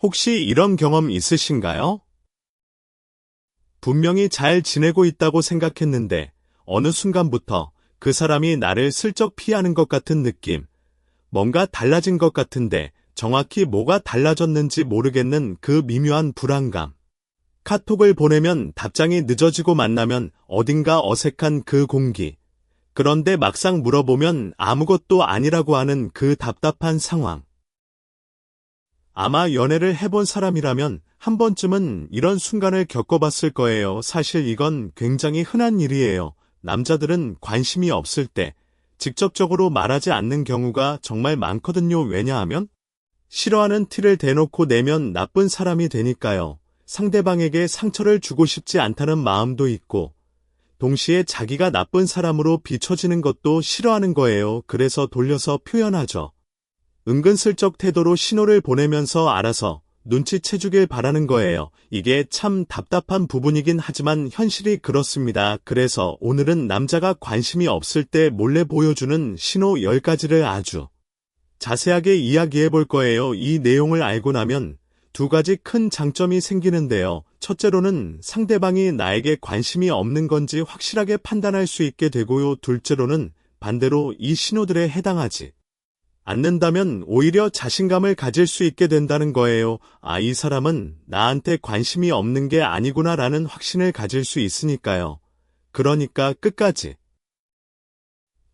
혹시 이런 경험 있으신가요? 분명히 잘 지내고 있다고 생각했는데 어느 순간부터 그 사람이 나를 슬쩍 피하는 것 같은 느낌, 뭔가 달라진 것 같은데 정확히 뭐가 달라졌는지 모르겠는 그 미묘한 불안감. 카톡을 보내면 답장이 늦어지고 만나면 어딘가 어색한 그 공기. 그런데 막상 물어보면 아무것도 아니라고 하는 그 답답한 상황. 아마 연애를 해본 사람이라면 한 번쯤은 이런 순간을 겪어봤을 거예요. 사실 이건 굉장히 흔한 일이에요. 남자들은 관심이 없을 때 직접적으로 말하지 않는 경우가 정말 많거든요. 왜냐하면 싫어하는 티를 대놓고 내면 나쁜 사람이 되니까요. 상대방에게 상처를 주고 싶지 않다는 마음도 있고, 동시에 자기가 나쁜 사람으로 비춰지는 것도 싫어하는 거예요. 그래서 돌려서 표현하죠. 은근슬쩍 태도로 신호를 보내면서 알아서 눈치채주길 바라는 거예요. 이게 참 답답한 부분이긴 하지만 현실이 그렇습니다. 그래서 오늘은 남자가 관심이 없을 때 몰래 보여주는 신호 10가지를 아주 자세하게 이야기해 볼 거예요. 이 내용을 알고 나면 두 가지 큰 장점이 생기는데요. 첫째로는 상대방이 나에게 관심이 없는 건지 확실하게 판단할 수 있게 되고요. 둘째로는 반대로 이 신호들에 해당하지 않는다면 오히려 자신감을 가질 수 있게 된다는 거예요. 아, 이 사람은 나한테 관심이 없는 게 아니구나라는 확신을 가질 수 있으니까요. 그러니까 끝까지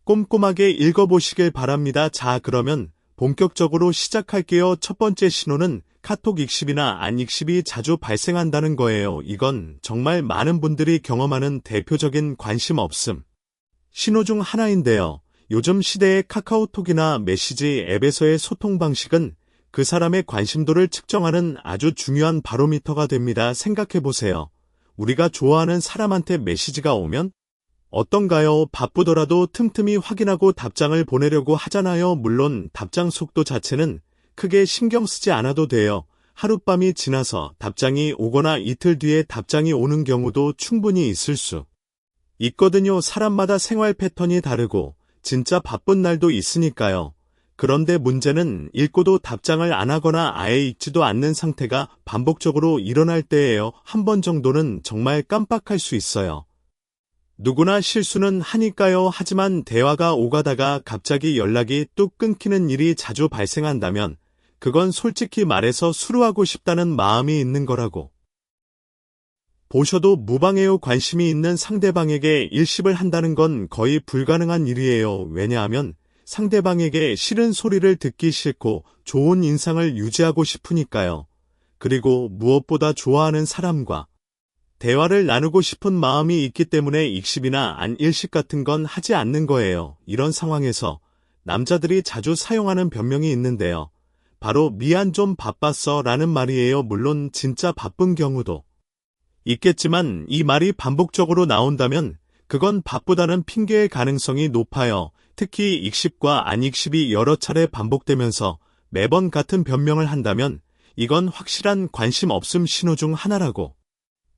꼼꼼하게 읽어보시길 바랍니다. 자, 그러면 본격적으로 시작할게요. 첫 번째 신호는 카톡 익십이나 안 익십이 자주 발생한다는 거예요. 이건 정말 많은 분들이 경험하는 대표적인 관심 없음 신호 중 하나인데요. 요즘 시대의 카카오톡이나 메시지 앱에서의 소통 방식은 그 사람의 관심도를 측정하는 아주 중요한 바로미터가 됩니다. 생각해보세요. 우리가 좋아하는 사람한테 메시지가 오면 어떤가요? 바쁘더라도 틈틈이 확인하고 답장을 보내려고 하잖아요. 물론 답장 속도 자체는 크게 신경 쓰지 않아도 돼요. 하룻밤이 지나서 답장이 오거나 이틀 뒤에 답장이 오는 경우도 충분히 있을 수 있거든요. 사람마다 생활 패턴이 다르고 진짜 바쁜 날도 있으니까요. 그런데 문제는 읽고도 답장을 안 하거나 아예 읽지도 않는 상태가 반복적으로 일어날 때예요. 한 번 정도는 정말 깜빡할 수 있어요. 누구나 실수는 하니까요. 하지만 대화가 오가다가 갑자기 연락이 뚝 끊기는 일이 자주 발생한다면 그건 솔직히 말해서 수루하고 싶다는 마음이 있는 거라고 보셔도 무방해요. 관심이 있는 상대방에게 일십을 한다는 건 거의 불가능한 일이에요. 왜냐하면 상대방에게 싫은 소리를 듣기 싫고 좋은 인상을 유지하고 싶으니까요. 그리고 무엇보다 좋아하는 사람과 대화를 나누고 싶은 마음이 있기 때문에 익십이나 안 일십 같은 건 하지 않는 거예요. 이런 상황에서 남자들이 자주 사용하는 변명이 있는데요. 바로 미안 좀 바빴어 라는 말이에요. 물론 진짜 바쁜 경우도 있겠지만 이 말이 반복적으로 나온다면 그건 바쁘다는 핑계일 가능성이 높아요. 특히 익십과 안 익십이 여러 차례 반복되면서 매번 같은 변명을 한다면 이건 확실한 관심 없음 신호 중 하나라고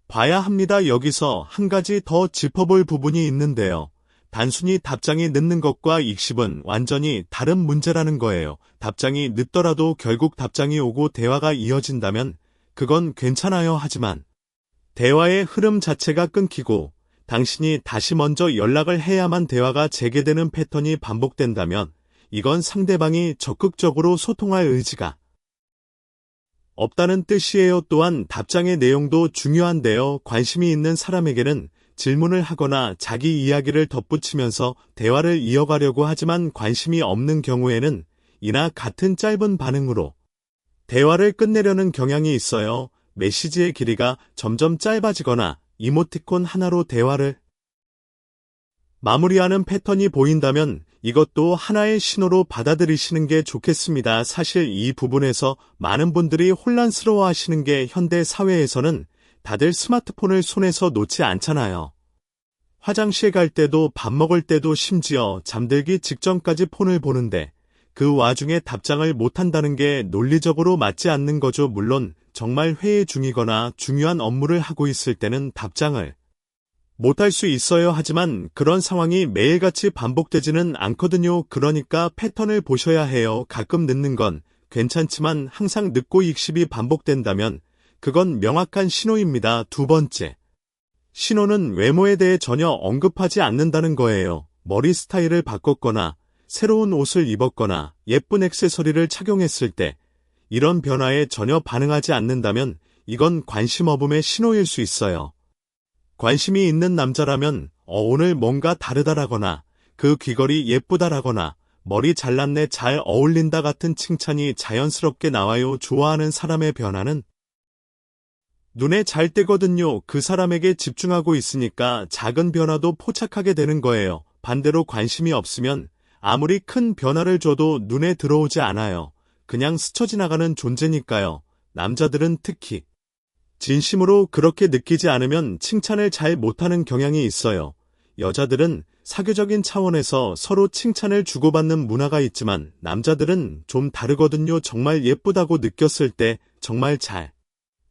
봐야 합니다. 여기서 한 가지 더 짚어볼 부분이 있는데요. 단순히 답장이 늦는 것과 익십은 완전히 다른 문제라는 거예요. 답장이 늦더라도 결국 답장이 오고 대화가 이어진다면 그건 괜찮아요. 하지만 대화의 흐름 자체가 끊기고 당신이 다시 먼저 연락을 해야만 대화가 재개되는 패턴이 반복된다면 이건 상대방이 적극적으로 소통할 의지가 없다는 뜻이에요. 또한 답장의 내용도 중요한데요. 관심이 있는 사람에게는 질문을 하거나 자기 이야기를 덧붙이면서 대화를 이어가려고 하지만 관심이 없는 경우에는 이나 같은 짧은 반응으로 대화를 끝내려는 경향이 있어요. 메시지의 길이가 점점 짧아지거나 이모티콘 하나로 대화를 마무리하는 패턴이 보인다면 이것도 하나의 신호로 받아들이시는 게 좋겠습니다. 사실 이 부분에서 많은 분들이 혼란스러워 하시는 게 현대 사회에서는 다들 스마트폰을 손에서 놓지 않잖아요. 화장실 갈 때도 밥 먹을 때도 심지어 잠들기 직전까지 폰을 보는데 그 와중에 답장을 못한다는 게 논리적으로 맞지 않는 거죠. 물론 정말 회의 중이거나 중요한 업무를 하고 있을 때는 답장을 못할 수 있어요. 하지만 그런 상황이 매일같이 반복되지는 않거든요. 그러니까 패턴을 보셔야 해요. 가끔 늦는 건 괜찮지만 항상 늦고 익십이 반복된다면 그건 명확한 신호입니다. 두 번째. 신호는 외모에 대해 전혀 언급하지 않는다는 거예요. 머리 스타일을 바꿨거나 새로운 옷을 입었거나 예쁜 액세서리를 착용했을 때 이런 변화에 전혀 반응하지 않는다면 이건 관심 없음의 신호일 수 있어요. 관심이 있는 남자라면 오늘 뭔가 다르다라거나 그 귀걸이 예쁘다라거나 머리 잘랐네 잘 어울린다 같은 칭찬이 자연스럽게 나와요. 좋아하는 사람의 변화는 눈에 잘 띄거든요. 그 사람에게 집중하고 있으니까 작은 변화도 포착하게 되는 거예요. 반대로 관심이 없으면 아무리 큰 변화를 줘도 눈에 들어오지 않아요. 그냥 스쳐 지나가는 존재니까요. 남자들은 특히 진심으로 그렇게 느끼지 않으면 칭찬을 잘 못하는 경향이 있어요. 여자들은 사교적인 차원에서 서로 칭찬을 주고받는 문화가 있지만 남자들은 좀 다르거든요. 정말 예쁘다고 느꼈을 때, 정말 잘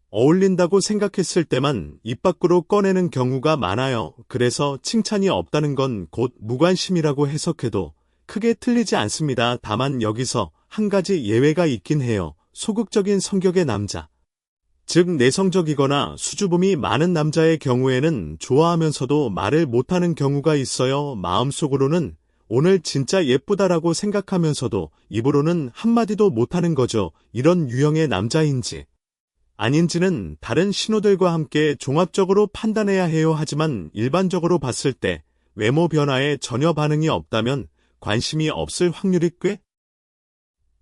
어울린다고 생각했을 때만 입 밖으로 꺼내는 경우가 많아요. 그래서 칭찬이 없다는 건 곧 무관심이라고 해석해도 크게 틀리지 않습니다. 다만 여기서 한 가지 예외가 있긴 해요. 소극적인 성격의 남자. 즉 내성적이거나 수줍음이 많은 남자의 경우에는 좋아하면서도 말을 못하는 경우가 있어요. 마음속으로는 오늘 진짜 예쁘다라고 생각하면서도 입으로는 한마디도 못하는 거죠. 이런 유형의 남자인지 아닌지는 다른 신호들과 함께 종합적으로 판단해야 해요. 하지만 일반적으로 봤을 때 외모 변화에 전혀 반응이 없다면 관심이 없을 확률이 꽤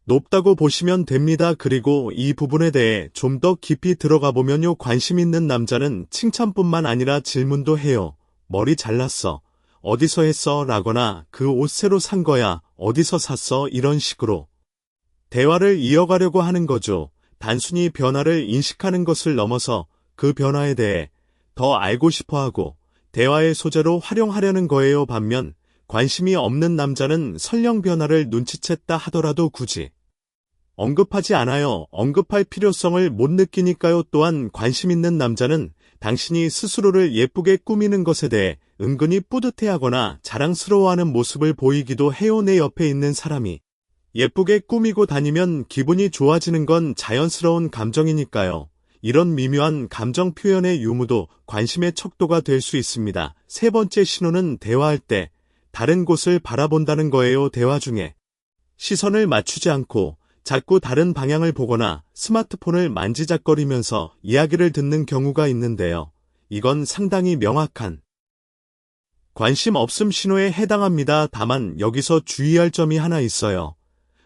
높다고 보시면 됩니다. 그리고 이 부분에 대해 좀 더 깊이 들어가 보면요. 관심 있는 남자는 칭찬뿐만 아니라 질문도 해요. 머리 잘랐어. 어디서 했어? 라거나 그 옷 새로 산 거야. 어디서 샀어? 이런 식으로 대화를 이어가려고 하는 거죠. 단순히 변화를 인식하는 것을 넘어서 그 변화에 대해 더 알고 싶어하고 대화의 소재로 활용하려는 거예요. 반면 관심이 없는 남자는 설령 변화를 눈치챘다 하더라도 굳이 언급하지 않아요. 언급할 필요성을 못 느끼니까요. 또한 관심 있는 남자는 당신이 스스로를 예쁘게 꾸미는 것에 대해 은근히 뿌듯해하거나 자랑스러워하는 모습을 보이기도 해요. 내 옆에 있는 사람이 예쁘게 꾸미고 다니면 기분이 좋아지는 건 자연스러운 감정이니까요. 이런 미묘한 감정 표현의 유무도 관심의 척도가 될 수 있습니다. 세 번째 신호는 대화할 때 다른 곳을 바라본다는 거예요. 대화 중에 시선을 맞추지 않고 자꾸 다른 방향을 보거나 스마트폰을 만지작거리면서 이야기를 듣는 경우가 있는데요. 이건 상당히 명확한 관심 없음 신호에 해당합니다. 다만 여기서 주의할 점이 하나 있어요.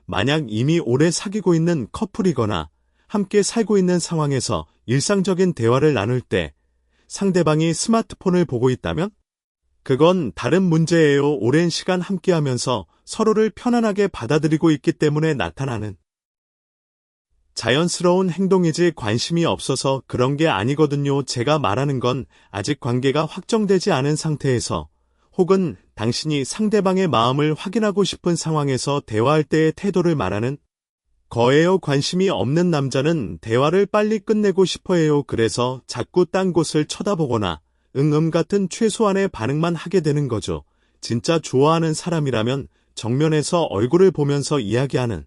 만약 이미 오래 사귀고 있는 커플이거나 함께 살고 있는 상황에서 일상적인 대화를 나눌 때 상대방이 스마트폰을 보고 있다면 그건 다른 문제예요. 오랜 시간 함께하면서 서로를 편안하게 받아들이고 있기 때문에 나타나는 자연스러운 행동이지 관심이 없어서 그런 게 아니거든요. 제가 말하는 건 아직 관계가 확정되지 않은 상태에서 혹은 당신이 상대방의 마음을 확인하고 싶은 상황에서 대화할 때의 태도를 말하는 거예요. 관심이 없는 남자는 대화를 빨리 끝내고 싶어해요. 그래서 자꾸 딴 곳을 쳐다보거나 같은 최소한의 반응만 하게 되는 거죠. 진짜 좋아하는 사람이라면 정면에서 얼굴을 보면서 이야기하는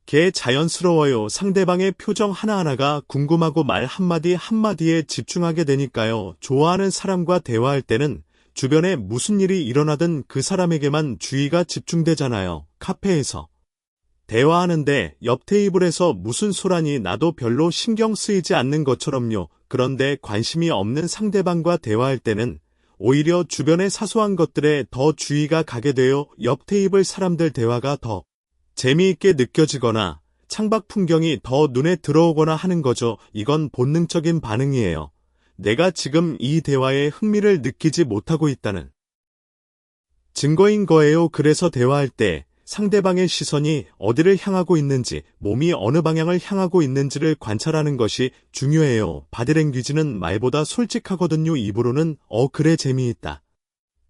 게 자연스러워요. 상대방의 표정 하나하나가 궁금하고 말 한마디 한마디에 집중하게 되니까요. 좋아하는 사람과 대화할 때는 주변에 무슨 일이 일어나든 그 사람에게만 주의가 집중되잖아요. 카페에서 대화하는데 옆 테이블에서 무슨 소란이 나도 별로 신경 쓰이지 않는 것처럼요. 그런데 관심이 없는 상대방과 대화할 때는 오히려 주변의 사소한 것들에 더 주의가 가게 되어 옆 테이블 사람들 대화가 더 재미있게 느껴지거나 창밖 풍경이 더 눈에 들어오거나 하는 거죠. 이건 본능적인 반응이에요. 내가 지금 이 대화에 흥미를 느끼지 못하고 있다는 증거인 거예요. 그래서 대화할 때 상대방의 시선이 어디를 향하고 있는지, 몸이 어느 방향을 향하고 있는지를 관찰하는 것이 중요해요. 바디랭귀지는 말보다 솔직하거든요. 입으로는 그래 재미있다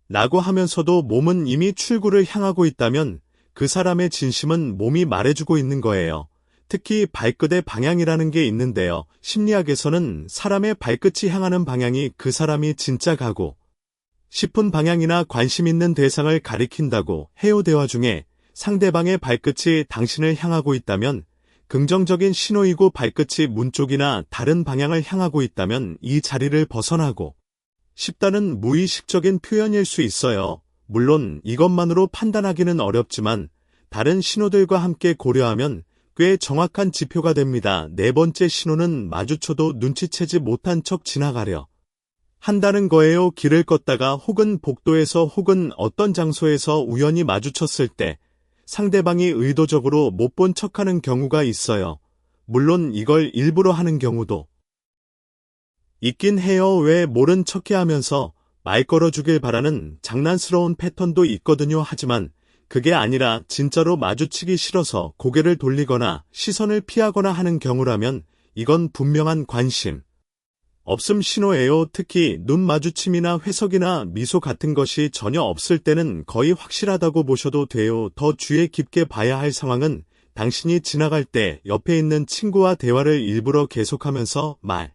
라고 하면서도 몸은 이미 출구를 향하고 있다면 그 사람의 진심은 몸이 말해주고 있는 거예요. 특히 발끝의 방향이라는 게 있는데요. 심리학에서는 사람의 발끝이 향하는 방향이 그 사람이 진짜 가고 싶은 방향이나 관심 있는 대상을 가리킨다고 해요. 대화 중에 상대방의 발끝이 당신을 향하고 있다면 긍정적인 신호이고 발끝이 문 쪽이나 다른 방향을 향하고 있다면 이 자리를 벗어나고 싶다는 무의식적인 표현일 수 있어요. 물론 이것만으로 판단하기는 어렵지만 다른 신호들과 함께 고려하면 꽤 정확한 지표가 됩니다. 네 번째 신호는 마주쳐도 눈치채지 못한 척 지나가려 한다는 거예요. 길을 걷다가 혹은 복도에서 혹은 어떤 장소에서 우연히 마주쳤을 때 상대방이 의도적으로 못 본 척하는 경우가 있어요. 물론 이걸 일부러 하는 경우도 있긴 해요. 왜 모른 척해 하면서 말 걸어주길 바라는 장난스러운 패턴도 있거든요. 하지만 그게 아니라 진짜로 마주치기 싫어서 고개를 돌리거나 시선을 피하거나 하는 경우라면 이건 분명한 관심 없음 신호예요. 특히 눈 마주침이나 회석이나 미소 같은 것이 전혀 없을 때는 거의 확실하다고 보셔도 돼요. 더 주의 깊게 봐야 할 상황은 당신이 지나갈 때 옆에 있는 친구와 대화를 일부러 계속하면서 말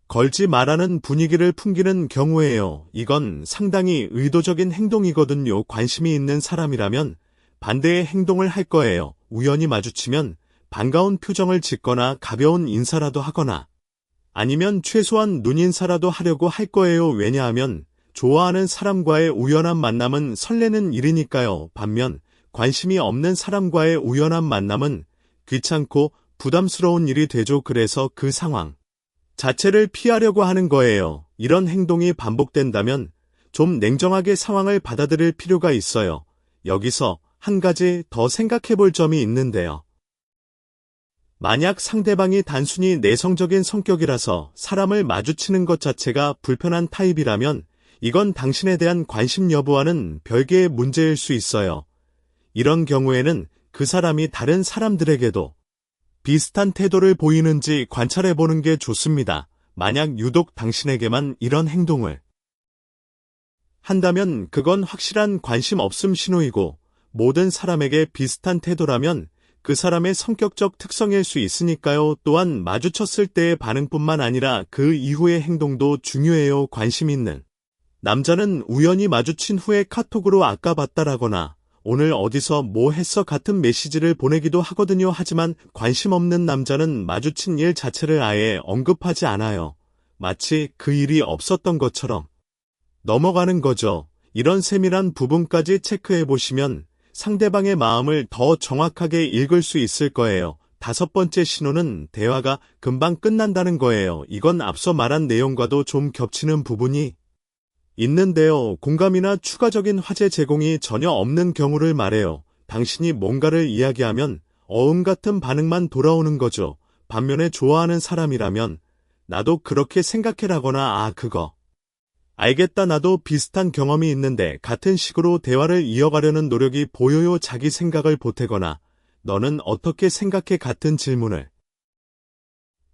걸지 말라는 분위기를 풍기는 경우예요. 이건 상당히 의도적인 행동이거든요. 관심이 있는 사람이라면 반대의 행동을 할 거예요. 우연히 마주치면 반가운 표정을 짓거나 가벼운 인사라도 하거나 아니면 최소한 눈인사라도 하려고 할 거예요. 왜냐하면 좋아하는 사람과의 우연한 만남은 설레는 일이니까요. 반면 관심이 없는 사람과의 우연한 만남은 귀찮고 부담스러운 일이 되죠. 그래서 그 상황 자체를 피하려고 하는 거예요. 이런 행동이 반복된다면 좀 냉정하게 상황을 받아들일 필요가 있어요. 여기서 한 가지 더 생각해 볼 점이 있는데요. 만약 상대방이 단순히 내성적인 성격이라서 사람을 마주치는 것 자체가 불편한 타입이라면 이건 당신에 대한 관심 여부와는 별개의 문제일 수 있어요. 이런 경우에는 그 사람이 다른 사람들에게도 비슷한 태도를 보이는지 관찰해 보는 게 좋습니다. 만약 유독 당신에게만 이런 행동을 한다면 그건 확실한 관심 없음 신호이고 모든 사람에게 비슷한 태도라면 그 사람의 성격적 특성일 수 있으니까요. 또한 마주쳤을 때의 반응뿐만 아니라 그 이후의 행동도 중요해요. 관심 있는 남자는 우연히 마주친 후에 카톡으로 아까 봤다라거나 오늘 어디서 뭐 했어 같은 메시지를 보내기도 하거든요. 하지만 관심 없는 남자는 마주친 일 자체를 아예 언급하지 않아요. 마치 그 일이 없었던 것처럼 넘어가는 거죠. 이런 세밀한 부분까지 체크해 보시면 상대방의 마음을 더 정확하게 읽을 수 있을 거예요. 다섯 번째 신호는 대화가 금방 끝난다는 거예요. 이건 앞서 말한 내용과도 좀 겹치는 부분이 있는데요. 공감이나 추가적인 화제 제공이 전혀 없는 경우를 말해요. 당신이 뭔가를 이야기하면 어음 같은 반응만 돌아오는 거죠. 반면에 좋아하는 사람이라면 나도 그렇게 생각해라거나 그거 알겠다 나도 비슷한 경험이 있는데 같은 식으로 대화를 이어가려는 노력이 보여요. 자기 생각을 보태거나 너는 어떻게 생각해 같은 질문을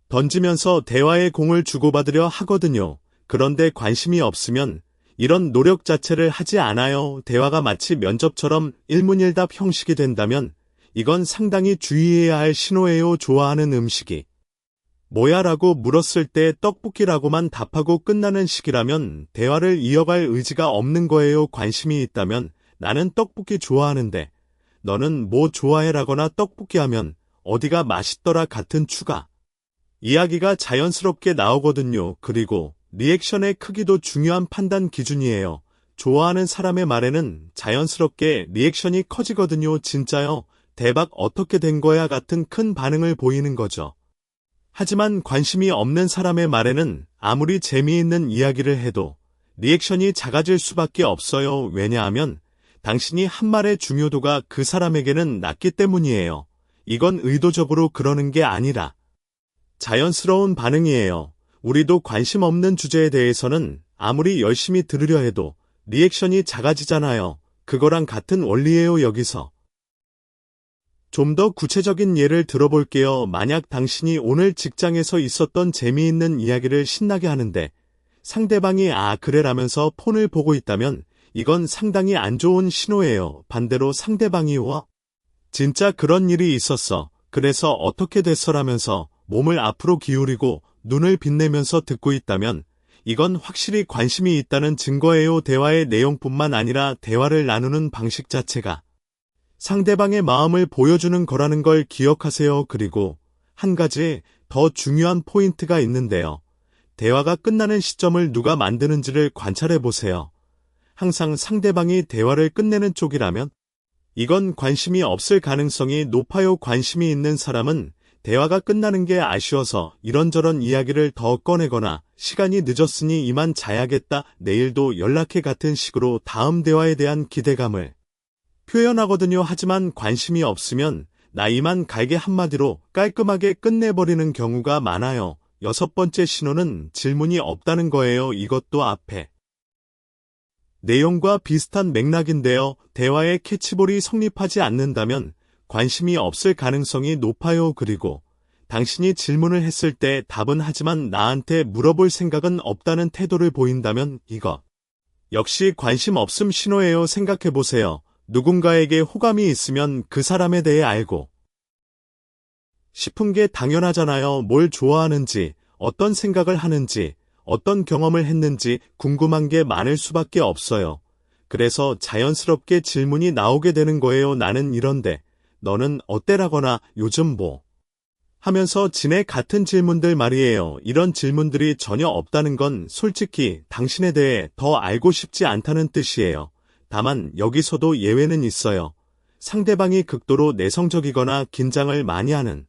던지면서 대화의 공을 주고받으려 하거든요. 그런데 관심이 없으면 이런 노력 자체를 하지 않아요. 대화가 마치 면접처럼 일문일답 형식이 된다면 이건 상당히 주의해야 할 신호예요. 좋아하는 음식이 뭐야? 라고 물었을 때 떡볶이라고만 답하고 끝나는 식이라면 대화를 이어갈 의지가 없는 거예요. 관심이 있다면 나는 떡볶이 좋아하는데 너는 뭐 좋아해? 라거나 떡볶이 하면 어디가 맛있더라 같은 추가 이야기가 자연스럽게 나오거든요. 그리고 리액션의 크기도 중요한 판단 기준이에요. 좋아하는 사람의 말에는 자연스럽게 리액션이 커지거든요. 진짜요? 대박 어떻게 된 거야? 같은 큰 반응을 보이는 거죠. 하지만 관심이 없는 사람의 말에는 아무리 재미있는 이야기를 해도 리액션이 작아질 수밖에 없어요. 왜냐하면 당신이 한 말의 중요도가 그 사람에게는 낮기 때문이에요. 이건 의도적으로 그러는 게 아니라 자연스러운 반응이에요. 우리도 관심 없는 주제에 대해서는 아무리 열심히 들으려 해도 리액션이 작아지잖아요. 그거랑 같은 원리예요. 여기서 좀 더 구체적인 예를 들어볼게요. 만약 당신이 오늘 직장에서 있었던 재미있는 이야기를 신나게 하는데 상대방이 그래라면서 폰을 보고 있다면 이건 상당히 안 좋은 신호예요. 반대로 상대방이 진짜 그런 일이 있었어. 그래서 어떻게 됐어라면서 몸을 앞으로 기울이고 눈을 빛내면서 듣고 있다면 이건 확실히 관심이 있다는 증거예요. 대화의 내용뿐만 아니라 대화를 나누는 방식 자체가 상대방의 마음을 보여주는 거라는 걸 기억하세요. 그리고 한 가지 더 중요한 포인트가 있는데요. 대화가 끝나는 시점을 누가 만드는지를 관찰해 보세요. 항상 상대방이 대화를 끝내는 쪽이라면 이건 관심이 없을 가능성이 높아요. 관심이 있는 사람은 대화가 끝나는 게 아쉬워서 이런저런 이야기를 더 꺼내거나 시간이 늦었으니 이만 자야겠다, 내일도 연락해 같은 식으로 다음 대화에 대한 기대감을 표현하거든요. 하지만 관심이 없으면 나 이만 갈게 한마디로 깔끔하게 끝내버리는 경우가 많아요. 6번째 신호는 질문이 없다는 거예요. 이것도 앞에 내용과 비슷한 맥락인데요. 대화의 캐치볼이 성립하지 않는다면 관심이 없을 가능성이 높아요. 그리고 당신이 질문을 했을 때 답은 하지만 나한테 물어볼 생각은 없다는 태도를 보인다면 이것 역시 관심 없음 신호예요. 생각해보세요. 누군가에게 호감이 있으면 그 사람에 대해 알고 싶은 게 당연하잖아요. 뭘 좋아하는지, 어떤 생각을 하는지, 어떤 경험을 했는지 궁금한 게 많을 수밖에 없어요. 그래서 자연스럽게 질문이 나오게 되는 거예요. 나는 이런데, 너는 어때라거나 요즘 뭐 하면서 지내 같은 질문들 말이에요. 이런 질문들이 전혀 없다는 건 솔직히 당신에 대해 더 알고 싶지 않다는 뜻이에요. 다만 여기서도 예외는 있어요. 상대방이 극도로 내성적이거나 긴장을 많이 하는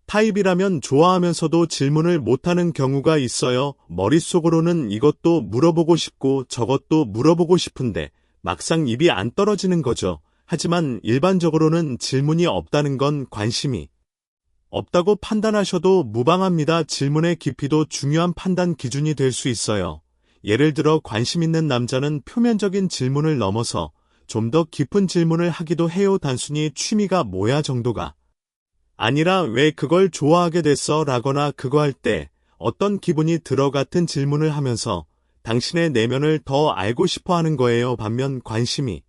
타입이라면 좋아하면서도 질문을 못하는 경우가 있어요. 머릿속으로는 이것도 물어보고 싶고 저것도 물어보고 싶은데 막상 입이 안 떨어지는 거죠. 하지만 일반적으로는 질문이 없다는 건 관심이 없다고 판단하셔도 무방합니다. 질문의 깊이도 중요한 판단 기준이 될 수 있어요. 예를 들어 관심 있는 남자는 표면적인 질문을 넘어서 좀 더 깊은 질문을 하기도 해요. 단순히 취미가 뭐야 정도가 아니라 왜 그걸 좋아하게 됐어? 라거나 그거 할 때 어떤 기분이 들어 같은 질문을 하면서 당신의 내면을 더 알고 싶어 하는 거예요. 반면 관심이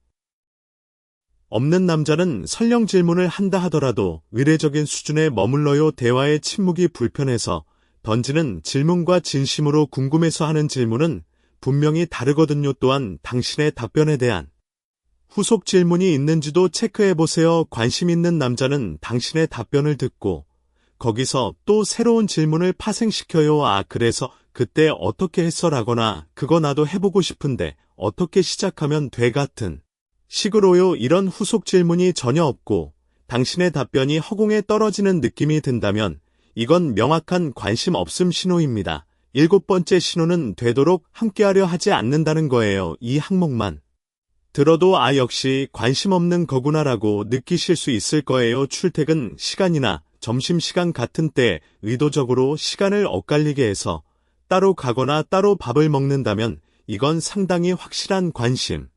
없는 남자는 설령 질문을 한다 하더라도 의례적인 수준에 머물러요. 대화의 침묵이 불편해서 던지는 질문과 진심으로 궁금해서 하는 질문은 분명히 다르거든요. 또한 당신의 답변에 대한 후속 질문이 있는지도 체크해보세요. 관심 있는 남자는 당신의 답변을 듣고 거기서 또 새로운 질문을 파생시켜요. 아, 그래서 그때 어떻게 했어? 라거나 그거 나도 해보고 싶은데 어떻게 시작하면 돼? 같은 식으로요. 이런 후속 질문이 전혀 없고 당신의 답변이 허공에 떨어지는 느낌이 든다면 이건 명확한 관심 없음 신호입니다. 7번째 신호는 되도록 함께하려 하지 않는다는 거예요. 이 항목만 들어도 역시 관심 없는 거구나라고 느끼실 수 있을 거예요. 출퇴근 시간이나 점심시간 같은 때 의도적으로 시간을 엇갈리게 해서 따로 가거나 따로 밥을 먹는다면 이건 상당히 확실한 관심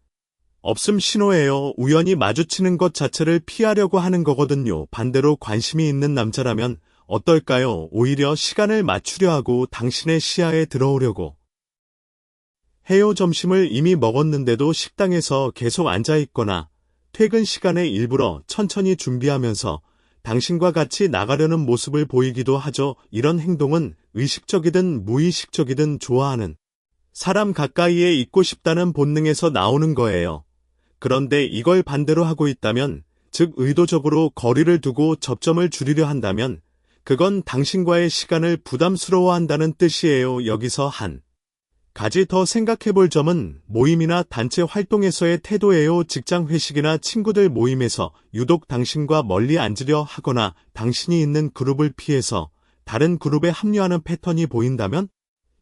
없음 신호예요. 우연히 마주치는 것 자체를 피하려고 하는 거거든요. 반대로 관심이 있는 남자라면 어떨까요? 오히려 시간을 맞추려 하고 당신의 시야에 들어오려고 해요. 점심을 이미 먹었는데도 식당에서 계속 앉아있거나 퇴근 시간에 일부러 천천히 준비하면서 당신과 같이 나가려는 모습을 보이기도 하죠. 이런 행동은 의식적이든 무의식적이든 좋아하는 사람 가까이에 있고 싶다는 본능에서 나오는 거예요. 그런데 이걸 반대로 하고 있다면, 즉 의도적으로 거리를 두고 접점을 줄이려 한다면 그건 당신과의 시간을 부담스러워한다는 뜻이에요. 여기서 한 가지 더 생각해볼 점은 모임이나 단체 활동에서의 태도예요. 직장 회식이나 친구들 모임에서 유독 당신과 멀리 앉으려 하거나 당신이 있는 그룹을 피해서 다른 그룹에 합류하는 패턴이 보인다면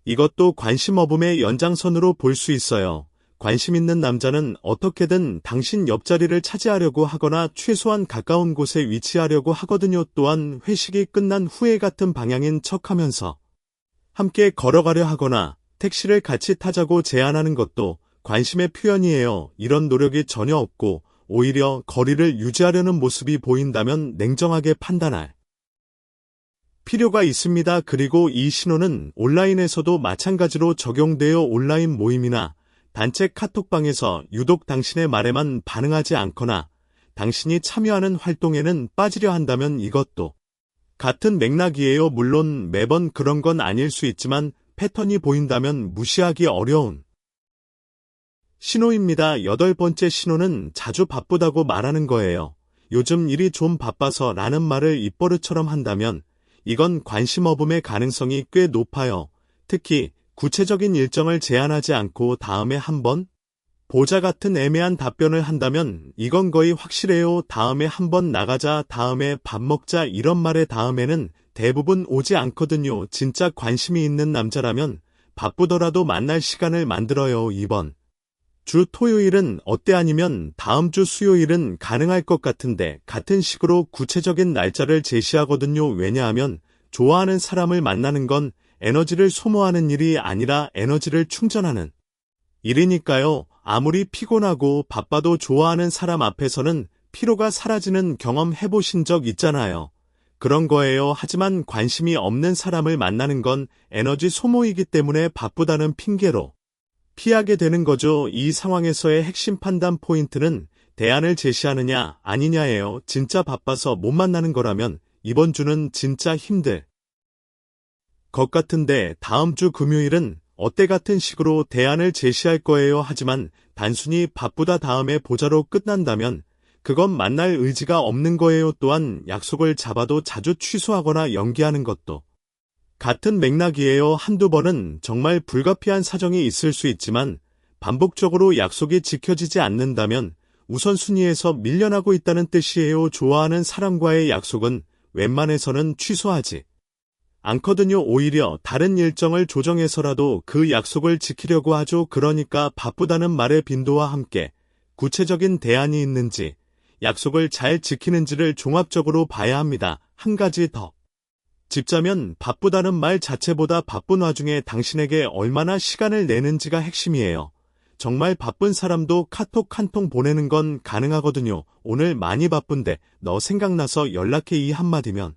이것도 관심 없음의 연장선으로 볼 수 있어요. 관심 있는 남자는 어떻게든 당신 옆자리를 차지하려고 하거나 최소한 가까운 곳에 위치하려고 하거든요. 또한 회식이 끝난 후에 같은 방향인 척하면서 함께 걸어가려 하거나 택시를 같이 타자고 제안하는 것도 관심의 표현이에요. 이런 노력이 전혀 없고 오히려 거리를 유지하려는 모습이 보인다면 냉정하게 판단할 필요가 있습니다. 그리고 이 신호는 온라인에서도 마찬가지로 적용되어 온라인 모임이나 단체 카톡방에서 유독 당신의 말에만 반응하지 않거나 당신이 참여하는 활동에는 빠지려 한다면 이것도 같은 맥락이에요. 물론 매번 그런 건 아닐 수 있지만 패턴이 보인다면 무시하기 어려운 신호입니다. 8번째 신호는 자주 바쁘다고 말하는 거예요. 요즘 일이 좀 바빠서 라는 말을 입버릇처럼 한다면 이건 관심 없음의 가능성이 꽤 높아요. 특히 구체적인 일정을 제안하지 않고 다음에 한번 보자 같은 애매한 답변을 한다면 이건 거의 확실해요. 다음에 한번 나가자, 다음에 밥 먹자 이런 말의 다음에는 대부분 오지 않거든요. 진짜 관심이 있는 남자라면 바쁘더라도 만날 시간을 만들어요. 이번 주 토요일은 어때 아니면 다음 주 수요일은 가능할 것 같은데 같은 식으로 구체적인 날짜를 제시하거든요. 왜냐하면 좋아하는 사람을 만나는 건 에너지를 소모하는 일이 아니라 에너지를 충전하는 일이니까요. 아무리 피곤하고 바빠도 좋아하는 사람 앞에서는 피로가 사라지는 경험 해보신 적 있잖아요. 그런 거예요. 하지만 관심이 없는 사람을 만나는 건 에너지 소모이기 때문에 바쁘다는 핑계로 피하게 되는 거죠. 이 상황에서의 핵심 판단 포인트는 대안을 제시하느냐 아니냐예요. 진짜 바빠서 못 만나는 거라면 이번 주는 진짜 힘들 것 같은데 다음 주 금요일은 어때 같은 식으로 대안을 제시할 거예요. 하지만 단순히 바쁘다 다음에 보자로 끝난다면 그건 만날 의지가 없는 거예요. 또한 약속을 잡아도 자주 취소하거나 연기하는 것도 같은 맥락이에요. 한두 번은 정말 불가피한 사정이 있을 수 있지만 반복적으로 약속이 지켜지지 않는다면 우선순위에서 밀려나고 있다는 뜻이에요. 좋아하는 사람과의 약속은 웬만해서는 취소하지 않거든요. 오히려 다른 일정을 조정해서라도 그 약속을 지키려고 하죠. 그러니까 바쁘다는 말의 빈도와 함께 구체적인 대안이 있는지, 약속을 잘 지키는지를 종합적으로 봐야 합니다. 한 가지 더 짚자면 바쁘다는 말 자체보다 바쁜 와중에 당신에게 얼마나 시간을 내는지가 핵심이에요. 정말 바쁜 사람도 카톡 한 통 보내는 건 가능하거든요. 오늘 많이 바쁜데 너 생각나서 연락해 이 한마디면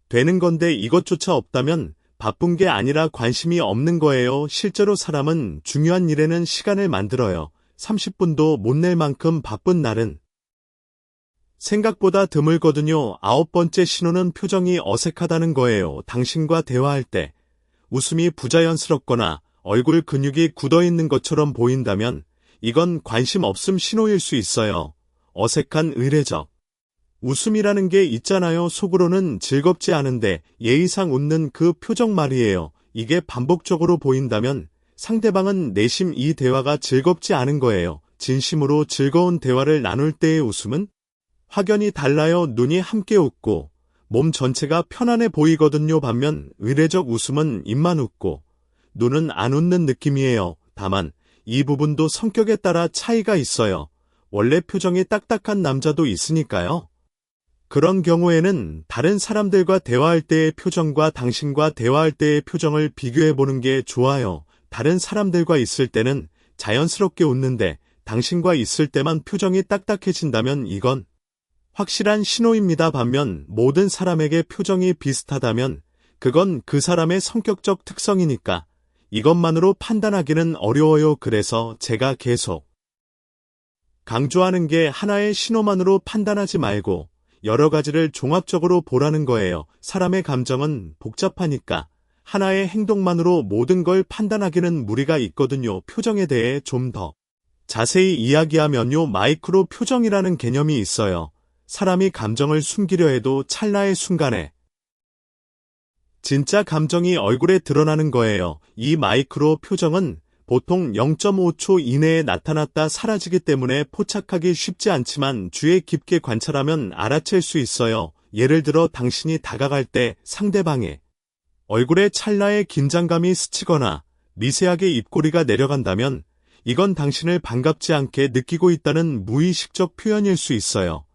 되는 건데 이것조차 없다면 바쁜 게 아니라 관심이 없는 거예요. 실제로 사람은 중요한 일에는 시간을 만들어요. 30분도 못 낼 만큼 바쁜 날은 생각보다 드물거든요. 9번째 신호는 표정이 어색하다는 거예요. 당신과 대화할 때 웃음이 부자연스럽거나 얼굴 근육이 굳어있는 것처럼 보인다면 이건 관심 없음 신호일 수 있어요. 어색한 의례적 웃음이라는 게 있잖아요. 속으로는 즐겁지 않은데 예의상 웃는 그 표정 말이에요. 이게 반복적으로 보인다면 상대방은 내심 이 대화가 즐겁지 않은 거예요. 진심으로 즐거운 대화를 나눌 때의 웃음은 확연히 달라요. 눈이 함께 웃고 몸 전체가 편안해 보이거든요. 반면 의례적 웃음은 입만 웃고 눈은 안 웃는 느낌이에요. 다만 이 부분도 성격에 따라 차이가 있어요. 원래 표정이 딱딱한 남자도 있으니까요. 그런 경우에는 다른 사람들과 대화할 때의 표정과 당신과 대화할 때의 표정을 비교해보는 게 좋아요. 다른 사람들과 있을 때는 자연스럽게 웃는데 당신과 있을 때만 표정이 딱딱해진다면 이건 확실한 신호입니다. 반면 모든 사람에게 표정이 비슷하다면 그건 그 사람의 성격적 특성이니까 이것만으로 판단하기는 어려워요. 그래서 제가 계속 강조하는 게 하나의 신호만으로 판단하지 말고 여러 가지를 종합적으로 보라는 거예요. 사람의 감정은 복잡하니까 하나의 행동만으로 모든 걸 판단하기는 무리가 있거든요. 표정에 대해 좀 더 자세히 이야기하면요. 마이크로 표정이라는 개념이 있어요. 사람이 감정을 숨기려 해도 찰나의 순간에 진짜 감정이 얼굴에 드러나는 거예요. 이 마이크로 표정은 보통 0.5초 이내에 나타났다 사라지기 때문에 포착하기 쉽지 않지만 주의 깊게 관찰하면 알아챌 수 있어요. 예를 들어 당신이 다가갈 때 상대방의 얼굴에 찰나의 긴장감이 스치거나 미세하게 입꼬리가 내려간다면 이건 당신을 반갑지 않게 느끼고 있다는 무의식적 표현일 수 있어요.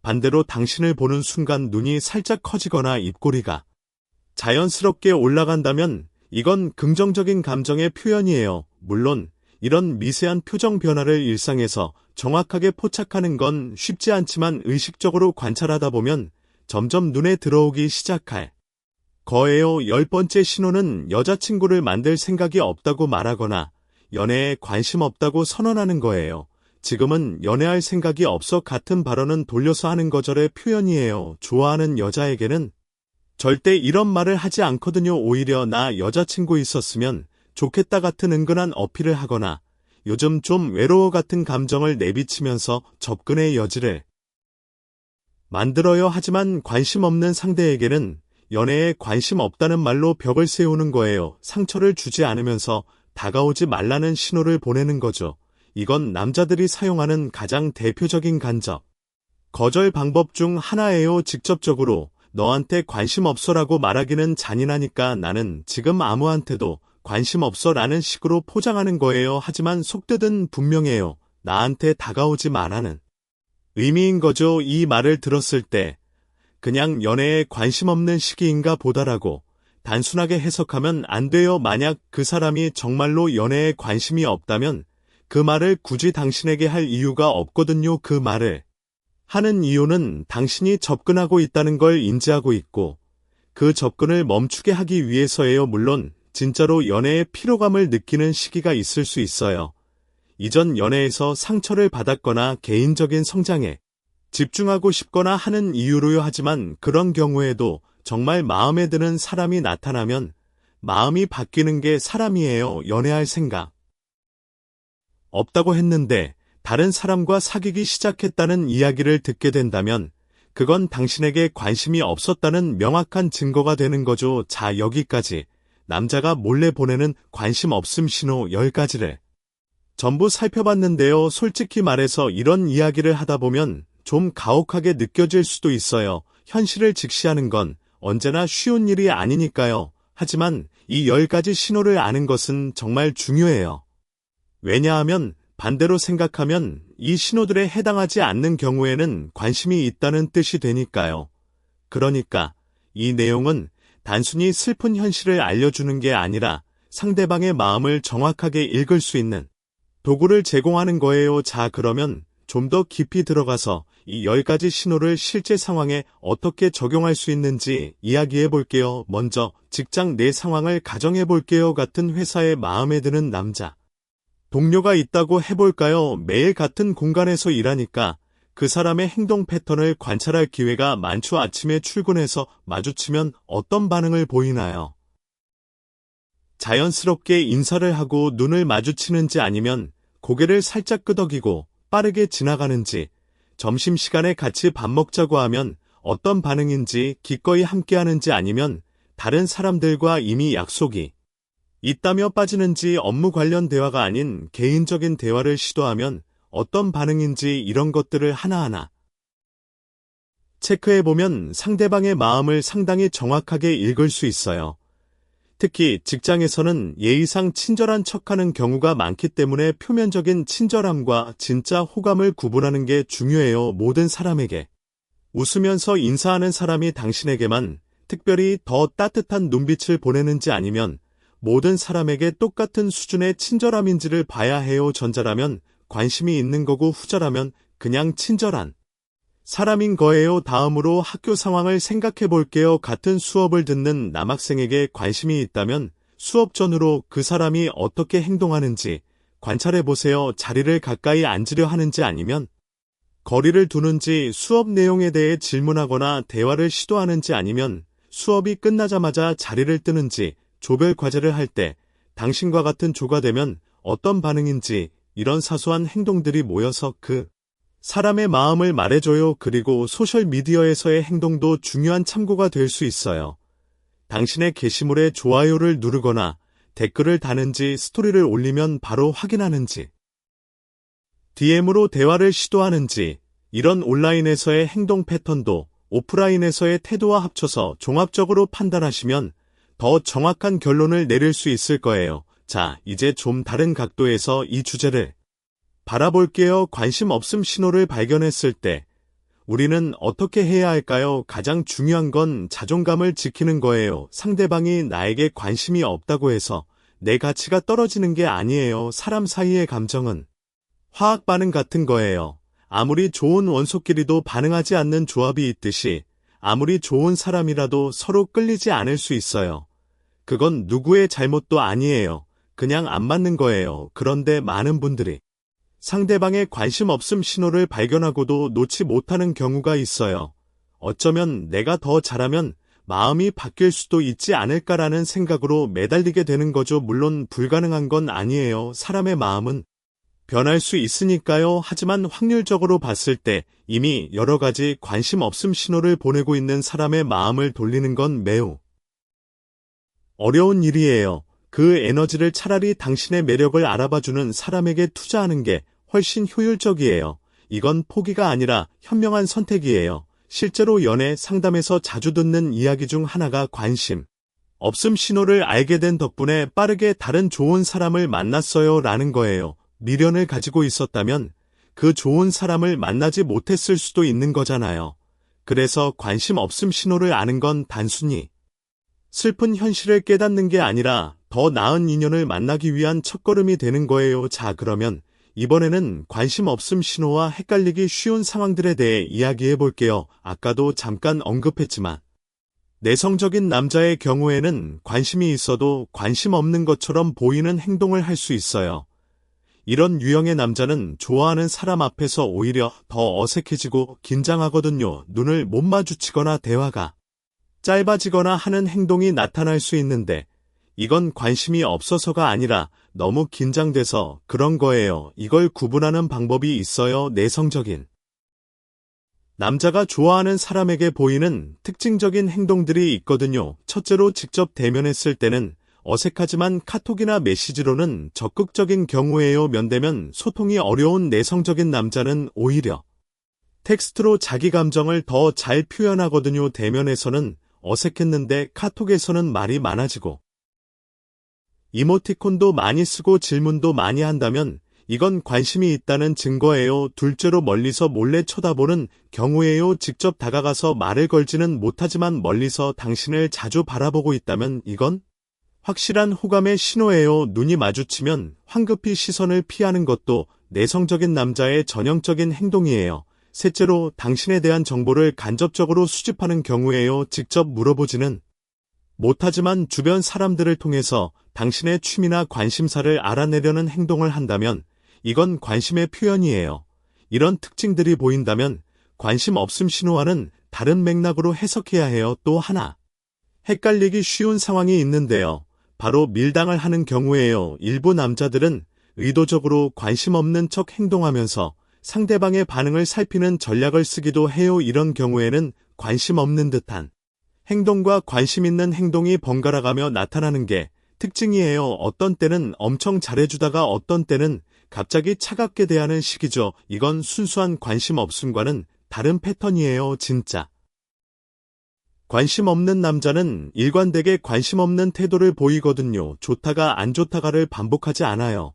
반대로 당신을 보는 순간 눈이 살짝 커지거나 입꼬리가 자연스럽게 올라간다면 이건 긍정적인 감정의 표현이에요. 물론 이런 미세한 표정 변화를 일상에서 정확하게 포착하는 건 쉽지 않지만 의식적으로 관찰하다 보면 점점 눈에 들어오기 시작할 거예요. 10번째 신호는 여자친구를 만들 생각이 없다고 말하거나 연애에 관심 없다고 선언하는 거예요. 지금은 연애할 생각이 없어 같은 발언은 돌려서 하는 거절의 표현이에요. 좋아하는 여자에게는 절대 이런 말을 하지 않거든요. 오히려 나 여자친구 있었으면 좋겠다 같은 은근한 어필을 하거나 요즘 좀 외로워 같은 감정을 내비치면서 접근의 여지를 만들어요. 하지만 관심 없는 상대에게는 연애에 관심 없다는 말로 벽을 세우는 거예요. 상처를 주지 않으면서 다가오지 말라는 신호를 보내는 거죠. 이건 남자들이 사용하는 가장 대표적인 간접 거절 방법 중 하나예요. 직접적으로 너한테 관심 없어라고 말하기는 잔인하니까 나는 지금 아무한테도 관심 없어라는 식으로 포장하는 거예요. 하지만 속뜻은 분명해요. 나한테 다가오지 마라는 의미인 거죠. 이 말을 들었을 때 그냥 연애에 관심 없는 시기인가 보다라고 단순하게 해석하면 안 돼요. 만약 그 사람이 정말로 연애에 관심이 없다면 그 말을 굳이 당신에게 할 이유가 없거든요. 그 말을 하는 이유는 당신이 접근하고 있다는 걸 인지하고 있고 그 접근을 멈추게 하기 위해서예요. 물론 진짜로 연애의 피로감을 느끼는 시기가 있을 수 있어요. 이전 연애에서 상처를 받았거나 개인적인 성장에 집중하고 싶거나 하는 이유로요. 하지만 그런 경우에도 정말 마음에 드는 사람이 나타나면 마음이 바뀌는 게 사람이에요. 연애할 생각 없다고 했는데 다른 사람과 사귀기 시작했다는 이야기를 듣게 된다면 그건 당신에게 관심이 없었다는 명확한 증거가 되는 거죠. 자, 여기까지 남자가 몰래 보내는 관심 없음 신호 10가지를 전부 살펴봤는데요. 솔직히 말해서 이런 이야기를 하다 보면 좀 가혹하게 느껴질 수도 있어요. 현실을 직시하는 건 언제나 쉬운 일이 아니니까요. 하지만 이 10가지 신호를 아는 것은 정말 중요해요. 왜냐하면 반대로 생각하면 이 신호들에 해당하지 않는 경우에는 관심이 있다는 뜻이 되니까요. 그러니까 이 내용은 단순히 슬픈 현실을 알려주는 게 아니라 상대방의 마음을 정확하게 읽을 수 있는 도구를 제공하는 거예요. 자, 그러면 좀 더 깊이 들어가서 이 10가지 신호를 실제 상황에 어떻게 적용할 수 있는지 이야기해 볼게요. 먼저 직장 내 상황을 가정해 볼게요. 같은 회사에 마음에 드는 남자 동료가 있다고 해볼까요? 매일 같은 공간에서 일하니까 그 사람의 행동 패턴을 관찰할 기회가 많죠. 아침에 출근해서 마주치면 어떤 반응을 보이나요? 자연스럽게 인사를 하고 눈을 마주치는지 아니면 고개를 살짝 끄덕이고 빠르게 지나가는지, 점심시간에 같이 밥 먹자고 하면 어떤 반응인지, 기꺼이 함께하는지 아니면 다른 사람들과 이미 약속이 있다며 빠지는지, 업무 관련 대화가 아닌 개인적인 대화를 시도하면 어떤 반응인지, 이런 것들을 하나하나 체크해보면 상대방의 마음을 상당히 정확하게 읽을 수 있어요. 특히 직장에서는 예의상 친절한 척하는 경우가 많기 때문에 표면적인 친절함과 진짜 호감을 구분하는 게 중요해요. 모든 사람에게 웃으면서 인사하는 사람이 당신에게만 특별히 더 따뜻한 눈빛을 보내는지 아니면 모든 사람에게 똑같은 수준의 친절함인지를 봐야 해요. 전자라면 관심이 있는 거고 후자라면 그냥 친절한 사람인 거예요. 다음으로 학교 상황을 생각해 볼게요. 같은 수업을 듣는 남학생에게 관심이 있다면 수업 전후로 그 사람이 어떻게 행동하는지 관찰해 보세요. 자리를 가까이 앉으려 하는지 아니면 거리를 두는지, 수업 내용에 대해 질문하거나 대화를 시도하는지 아니면 수업이 끝나자마자 자리를 뜨는지, 조별 과제를 할 때 당신과 같은 조가 되면 어떤 반응인지, 이런 사소한 행동들이 모여서 그 사람의 마음을 말해줘요. 그리고 소셜미디어에서의 행동도 중요한 참고가 될 수 있어요. 당신의 게시물에 좋아요를 누르거나 댓글을 다는지, 스토리를 올리면 바로 확인하는지, DM으로 대화를 시도하는지, 이런 온라인에서의 행동 패턴도 오프라인에서의 태도와 합쳐서 종합적으로 판단하시면 더 정확한 결론을 내릴 수 있을 거예요. 자, 이제 좀 다른 각도에서 이 주제를 바라볼게요. 관심 없음 신호를 발견했을 때 우리는 어떻게 해야 할까요? 가장 중요한 건 자존감을 지키는 거예요. 상대방이 나에게 관심이 없다고 해서 내 가치가 떨어지는 게 아니에요. 사람 사이의 감정은 화학 반응 같은 거예요. 아무리 좋은 원소끼리도 반응하지 않는 조합이 있듯이 아무리 좋은 사람이라도 서로 끌리지 않을 수 있어요. 그건 누구의 잘못도 아니에요. 그냥 안 맞는 거예요. 그런데 많은 분들이 상대방의 관심 없음 신호를 발견하고도 놓지 못하는 경우가 있어요. 어쩌면 내가 더 잘하면 마음이 바뀔 수도 있지 않을까라는 생각으로 매달리게 되는 거죠. 물론 불가능한 건 아니에요. 사람의 마음은 변할 수 있으니까요. 하지만 확률적으로 봤을 때 이미 여러 가지 관심 없음 신호를 보내고 있는 사람의 마음을 돌리는 건 매우 어려운 일이에요. 그 에너지를 차라리 당신의 매력을 알아봐주는 사람에게 투자하는 게 훨씬 효율적이에요. 이건 포기가 아니라 현명한 선택이에요. 실제로 연애 상담에서 자주 듣는 이야기 중 하나가 관심 없음 신호를 알게 된 덕분에 빠르게 다른 좋은 사람을 만났어요 라는 거예요. 미련을 가지고 있었다면 그 좋은 사람을 만나지 못했을 수도 있는 거잖아요. 그래서 관심 없음 신호를 아는 건 단순히 슬픈 현실을 깨닫는 게 아니라 더 나은 인연을 만나기 위한 첫걸음이 되는 거예요. 자, 그러면 이번에는 관심 없음 신호와 헷갈리기 쉬운 상황들에 대해 이야기해 볼게요. 아까도 잠깐 언급했지만 내성적인 남자의 경우에는 관심이 있어도 관심 없는 것처럼 보이는 행동을 할 수 있어요. 이런 유형의 남자는 좋아하는 사람 앞에서 오히려 더 어색해지고 긴장하거든요. 눈을 못 마주치거나 대화가 짧아지거나 하는 행동이 나타날 수 있는데 이건 관심이 없어서가 아니라 너무 긴장돼서 그런 거예요. 이걸 구분하는 방법이 있어요. 내성적인 남자가 좋아하는 사람에게 보이는 특징적인 행동들이 있거든요. 첫째로 직접 대면했을 때는 어색하지만 카톡이나 메시지로는 적극적인 경우예요. 면대면 소통이 어려운 내성적인 남자는 오히려 텍스트로 자기 감정을 더 잘 표현하거든요. 대면에서는 어색했는데 카톡에서는 말이 많아지고 이모티콘도 많이 쓰고 질문도 많이 한다면 이건 관심이 있다는 증거예요. 둘째로 멀리서 몰래 쳐다보는 경우예요. 직접 다가가서 말을 걸지는 못하지만 멀리서 당신을 자주 바라보고 있다면 이건 확실한 호감의 신호예요. 눈이 마주치면 황급히 시선을 피하는 것도 내성적인 남자의 전형적인 행동이에요. 셋째로 당신에 대한 정보를 간접적으로 수집하는 경우예요. 직접 물어보지는 못하지만 주변 사람들을 통해서 당신의 취미나 관심사를 알아내려는 행동을 한다면 이건 관심의 표현이에요. 이런 특징들이 보인다면 관심 없음 신호와는 다른 맥락으로 해석해야 해요. 또 하나, 헷갈리기 쉬운 상황이 있는데요. 바로 밀당을 하는 경우예요. 일부 남자들은 의도적으로 관심 없는 척 행동하면서 상대방의 반응을 살피는 전략을 쓰기도 해요. 이런 경우에는 관심 없는 듯한 행동과 관심 있는 행동이 번갈아가며 나타나는 게 특징이에요. 어떤 때는 엄청 잘해주다가 어떤 때는 갑자기 차갑게 대하는 시기죠. 이건 순수한 관심 없음과는 다른 패턴이에요. 진짜 관심 없는 남자는 일관되게 관심 없는 태도를 보이거든요. 좋다가 안 좋다가를 반복하지 않아요.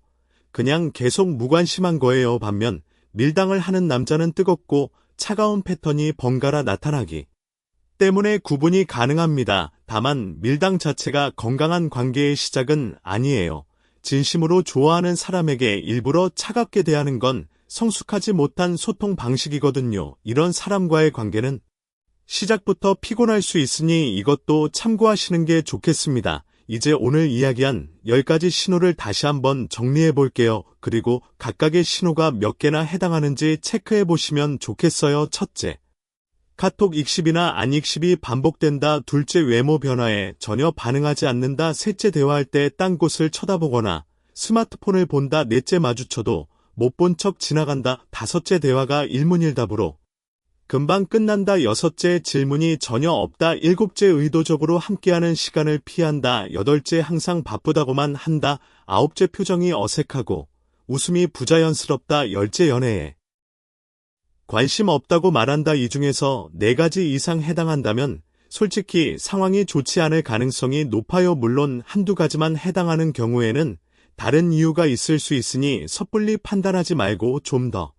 그냥 계속 무관심한 거예요. 반면 밀당을 하는 남자는 뜨겁고 차가운 패턴이 번갈아 나타나기 때문에 구분이 가능합니다. 다만 밀당 자체가 건강한 관계의 시작은 아니에요. 진심으로 좋아하는 사람에게 일부러 차갑게 대하는 건 성숙하지 못한 소통 방식이거든요. 이런 사람과의 관계는 시작부터 피곤할 수 있으니 이것도 참고하시는 게 좋겠습니다. 이제 오늘 이야기한 10가지 신호를 다시 한번 정리해 볼게요. 그리고 각각의 신호가 몇 개나 해당하는지 체크해 보시면 좋겠어요. 첫째, 카톡 익십이나 안 익십이 반복된다. 둘째, 외모 변화에 전혀 반응하지 않는다. 셋째, 대화할 때 딴 곳을 쳐다보거나 스마트폰을 본다. 넷째, 마주쳐도 못 본 척 지나간다. 다섯째, 대화가 일문일답으로 금방 끝난다. 여섯째, 질문이 전혀 없다. 일곱째, 의도적으로 함께하는 시간을 피한다. 여덟째, 항상 바쁘다고만 한다. 아홉째, 표정이 어색하고 웃음이 부자연스럽다. 열째, 연애에 관심 없다고 말한다. 이 중에서 4가지 이상 해당한다면 솔직히 상황이 좋지 않을 가능성이 높아요. 물론 한두 가지만 해당하는 경우에는 다른 이유가 있을 수 있으니 섣불리 판단하지 말고 좀 더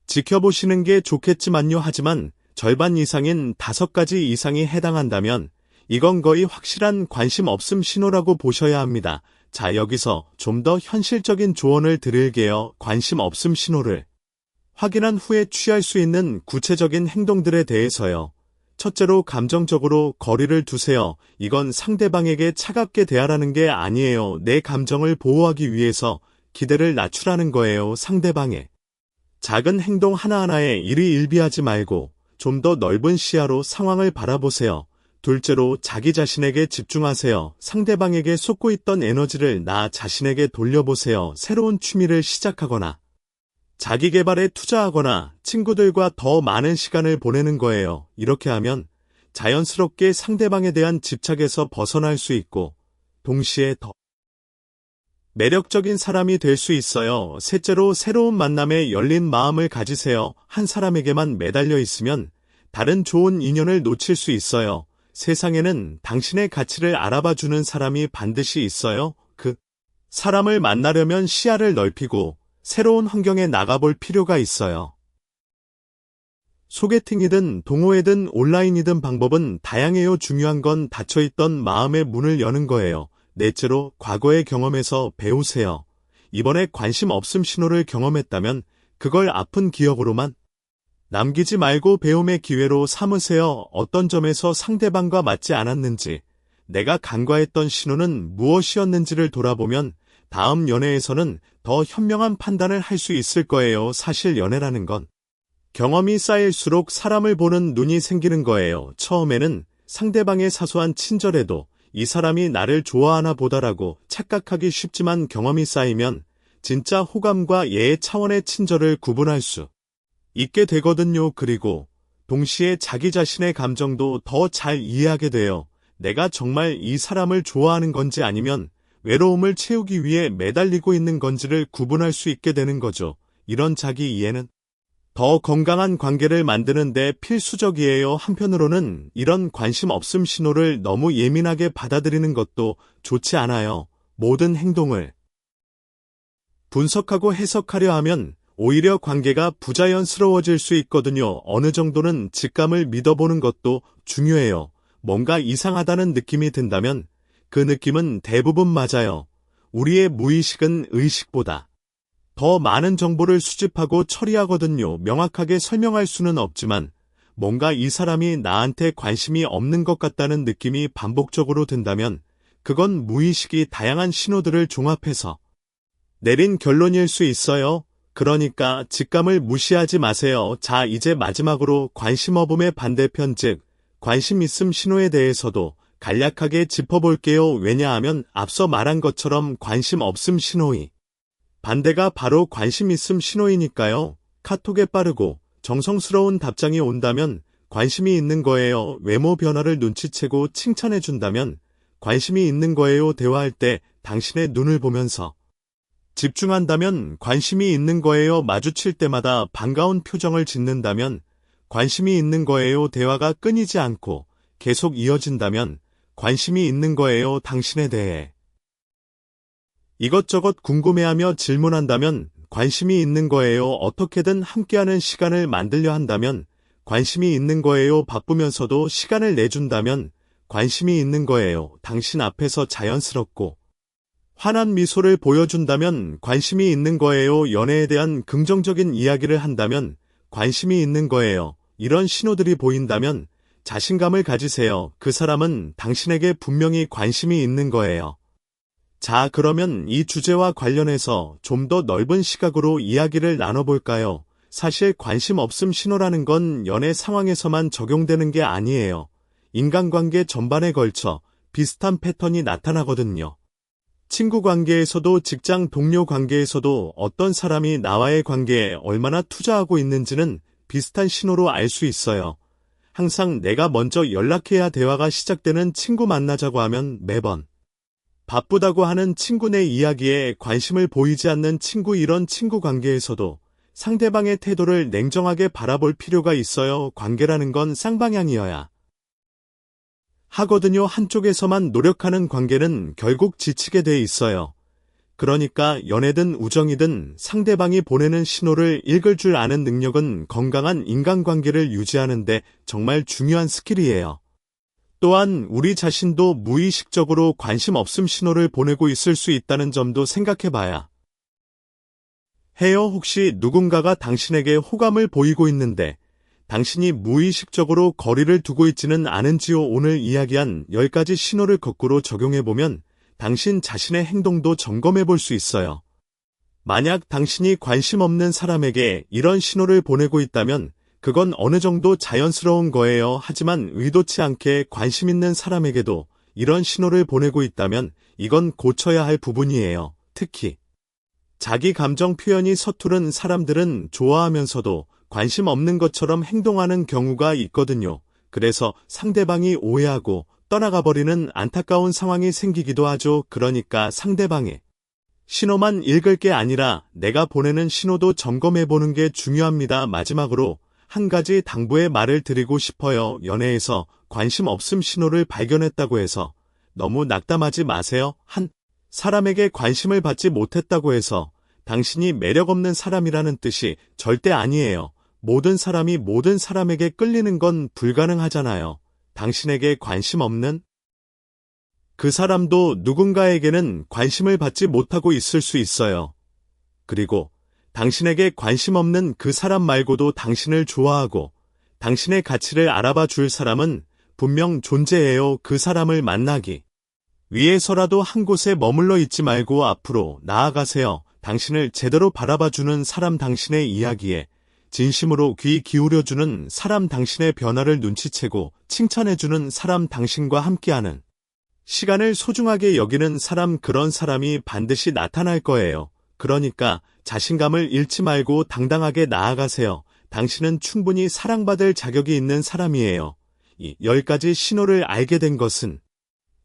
지켜보시는 게 좋겠지만요. 하지만 절반 이상인 5가지 이상이 해당한다면 이건 거의 확실한 관심 없음 신호라고 보셔야 합니다. 자, 여기서 좀 더 현실적인 조언을 드릴게요. 관심 없음 신호를 확인한 후에 취할 수 있는 구체적인 행동들에 대해서요. 첫째로, 감정적으로 거리를 두세요. 이건 상대방에게 차갑게 대하라는 게 아니에요. 내 감정을 보호하기 위해서 기대를 낮추라는 거예요. 상대방의 작은 행동 하나하나에 일희일비하지 말고 좀 더 넓은 시야로 상황을 바라보세요. 둘째로, 자기 자신에게 집중하세요. 상대방에게 쏟고 있던 에너지를 나 자신에게 돌려보세요. 새로운 취미를 시작하거나 자기 개발에 투자하거나 친구들과 더 많은 시간을 보내는 거예요. 이렇게 하면 자연스럽게 상대방에 대한 집착에서 벗어날 수 있고 동시에 더 매력적인 사람이 될 수 있어요. 셋째로 새로운 만남에 열린 마음을 가지세요. 한 사람에게만 매달려 있으면 다른 좋은 인연을 놓칠 수 있어요. 세상에는 당신의 가치를 알아봐주는 사람이 반드시 있어요. 그 사람을 만나려면 시야를 넓히고 새로운 환경에 나가볼 필요가 있어요. 소개팅이든 동호회든 온라인이든 방법은 다양해요. 중요한 건 닫혀있던 마음의 문을 여는 거예요. 넷째로 과거의 경험에서 배우세요. 이번에 관심 없음 신호를 경험했다면 그걸 아픈 기억으로만 남기지 말고 배움의 기회로 삼으세요. 어떤 점에서 상대방과 맞지 않았는지, 내가 간과했던 신호는 무엇이었는지를 돌아보면 다음 연애에서는 더 현명한 판단을 할 수 있을 거예요. 사실 연애라는 건 경험이 쌓일수록 사람을 보는 눈이 생기는 거예요. 처음에는 상대방의 사소한 친절에도 이 사람이 나를 좋아하나 보다라고 착각하기 쉽지만 경험이 쌓이면 진짜 호감과 예의 차원의 친절을 구분할 수 있게 되거든요. 그리고 동시에 자기 자신의 감정도 더 잘 이해하게 돼요. 내가 정말 이 사람을 좋아하는 건지 아니면 외로움을 채우기 위해 매달리고 있는 건지를 구분할 수 있게 되는 거죠. 이런 자기 이해는 더 건강한 관계를 만드는 데 필수적이에요. 한편으로는 이런 관심 없음 신호를 너무 예민하게 받아들이는 것도 좋지 않아요. 모든 행동을 분석하고 해석하려 하면 오히려 관계가 부자연스러워질 수 있거든요. 어느 정도는 직감을 믿어보는 것도 중요해요. 뭔가 이상하다는 느낌이 든다면 그 느낌은 대부분 맞아요. 우리의 무의식은 의식보다 더 많은 정보를 수집하고 처리하거든요. 명확하게 설명할 수는 없지만 뭔가 이 사람이 나한테 관심이 없는 것 같다는 느낌이 반복적으로 든다면 그건 무의식이 다양한 신호들을 종합해서 내린 결론일 수 있어요. 그러니까 직감을 무시하지 마세요. 자, 이제 마지막으로 관심 없음의 반대편 즉 관심 있음 신호에 대해서도 간략하게 짚어볼게요. 왜냐하면 앞서 말한 것처럼 관심 없음 신호이 반대가 바로 관심 있음 신호이니까요. 카톡에 빠르고 정성스러운 답장이 온다면 관심이 있는 거예요. 외모 변화를 눈치채고 칭찬해준다면 관심이 있는 거예요. 대화할 때 당신의 눈을 보면서 집중한다면 관심이 있는 거예요. 마주칠 때마다 반가운 표정을 짓는다면 관심이 있는 거예요. 대화가 끊이지 않고 계속 이어진다면 관심이 있는 거예요. 당신에 대해 이것저것 궁금해하며 질문한다면 관심이 있는 거예요. 어떻게든 함께하는 시간을 만들려 한다면 관심이 있는 거예요. 바쁘면서도 시간을 내준다면 관심이 있는 거예요. 당신 앞에서 자연스럽고 환한 미소를 보여준다면 관심이 있는 거예요. 연애에 대한 긍정적인 이야기를 한다면 관심이 있는 거예요. 이런 신호들이 보인다면 자신감을 가지세요. 그 사람은 당신에게 분명히 관심이 있는 거예요. 자, 그러면 이 주제와 관련해서 좀 더 넓은 시각으로 이야기를 나눠볼까요? 사실 관심 없음 신호라는 건 연애 상황에서만 적용되는 게 아니에요. 인간관계 전반에 걸쳐 비슷한 패턴이 나타나거든요. 친구 관계에서도 직장 동료 관계에서도 어떤 사람이 나와의 관계에 얼마나 투자하고 있는지는 비슷한 신호로 알 수 있어요. 항상 내가 먼저 연락해야 대화가 시작되는 친구 만나자고 하면 매번 바쁘다고 하는 친구 내 이야기에 관심을 보이지 않는 친구 이런 친구 관계에서도 상대방의 태도를 냉정하게 바라볼 필요가 있어요. 관계라는 건 쌍방향이어야 하거든요. 한쪽에서만 노력하는 관계는 결국 지치게 돼 있어요. 그러니까 연애든 우정이든 상대방이 보내는 신호를 읽을 줄 아는 능력은 건강한 인간관계를 유지하는데 정말 중요한 스킬이에요. 또한 우리 자신도 무의식적으로 관심 없음 신호를 보내고 있을 수 있다는 점도 생각해봐야 해요. 혹시 누군가가 당신에게 호감을 보이고 있는데 당신이 무의식적으로 거리를 두고 있지는 않은지요? 오늘 이야기한 10가지 신호를 거꾸로 적용해보면 당신 자신의 행동도 점검해볼 수 있어요. 만약 당신이 관심 없는 사람에게 이런 신호를 보내고 있다면 그건 어느 정도 자연스러운 거예요. 하지만 의도치 않게 관심 있는 사람에게도 이런 신호를 보내고 있다면 이건 고쳐야 할 부분이에요. 특히 자기 감정 표현이 서투른 사람들은 좋아하면서도 관심 없는 것처럼 행동하는 경우가 있거든요. 그래서 상대방이 오해하고 떠나가 버리는 안타까운 상황이 생기기도 하죠. 그러니까 상대방의 신호만 읽을 게 아니라 내가 보내는 신호도 점검해 보는 게 중요합니다. 마지막으로 한 가지 당부의 말을 드리고 싶어요. 연애에서 관심 없음 신호를 발견했다고 해서 너무 낙담하지 마세요. 한 사람에게 관심을 받지 못했다고 해서 당신이 매력 없는 사람이라는 뜻이 절대 아니에요. 모든 사람이 모든 사람에게 끌리는 건 불가능하잖아요. 당신에게 관심 없는 그 사람도 누군가에게는 관심을 받지 못하고 있을 수 있어요. 그리고 당신에게 관심 없는 그 사람 말고도 당신을 좋아하고 당신의 가치를 알아봐 줄 사람은 분명 존재해요. 그 사람을 만나기 위해서라도 한 곳에 머물러 있지 말고 앞으로 나아가세요. 당신을 제대로 바라봐주는 사람, 당신의 이야기에 진심으로 귀 기울여주는 사람, 당신의 변화를 눈치채고 칭찬해주는 사람, 당신과 함께하는 시간을 소중하게 여기는 사람, 그런 사람이 반드시 나타날 거예요. 그러니까 자신감을 잃지 말고 당당하게 나아가세요. 당신은 충분히 사랑받을 자격이 있는 사람이에요. 이 10가지 신호를 알게 된 것은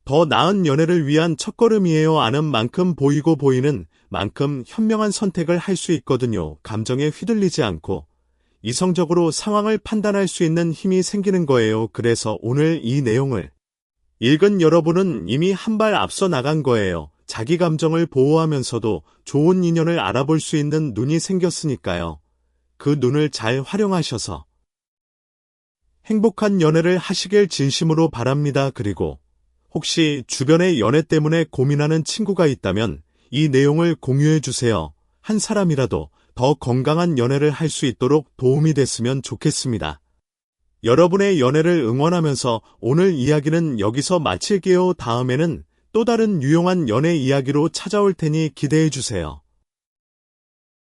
더 나은 연애를 위한 첫걸음이에요. 아는 만큼 보이고 보이는 만큼 현명한 선택을 할 수 있거든요. 감정에 휘둘리지 않고 이성적으로 상황을 판단할 수 있는 힘이 생기는 거예요. 그래서 오늘 이 내용을 읽은 여러분은 이미 한 발 앞서 나간 거예요. 자기 감정을 보호하면서도 좋은 인연을 알아볼 수 있는 눈이 생겼으니까요. 그 눈을 잘 활용하셔서 행복한 연애를 하시길 진심으로 바랍니다. 그리고 혹시 주변에 연애 때문에 고민하는 친구가 있다면 이 내용을 공유해 주세요. 한 사람이라도 더 건강한 연애를 할 수 있도록 도움이 됐으면 좋겠습니다. 여러분의 연애를 응원하면서 오늘 이야기는 여기서 마칠게요. 다음에는 또 다른 유용한 연애 이야기로 찾아올 테니 기대해 주세요.